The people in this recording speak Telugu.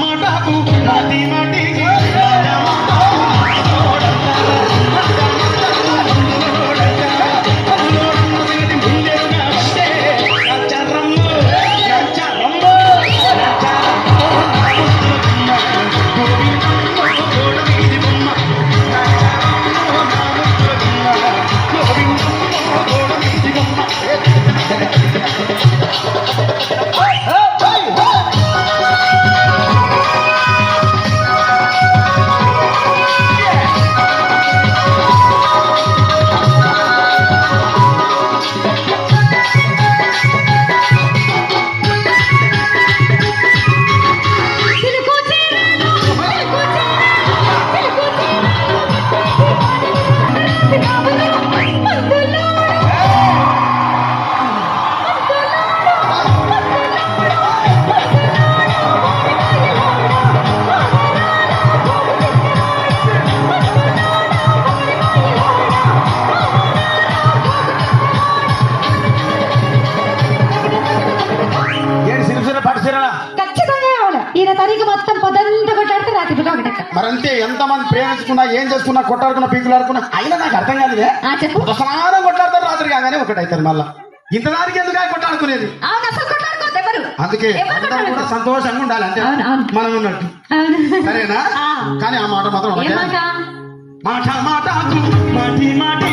మాటకు మాటి మాటికి మరంతే ఎంతమంది ప్రేమించుకున్నా ఏం చేసుకున్నా కొట్టాడుకున్నా పీకులు ఆడుకున్నా అయినా నాకు అర్థం కాలేదే స్నానం కొట్లాడతారు రాత్రి కాగానే ఒకటైతారు మళ్ళా ఇంత దానికి ఎందుకు కొట్టాడుకునేది అందుకే అందరూ కూడా సంతోషంగా ఉండాలి అంతే మనం ఉన్నట్టు సరేనా కానీ ఆ మాట మాత్రం మాట మాట మాటి మాటి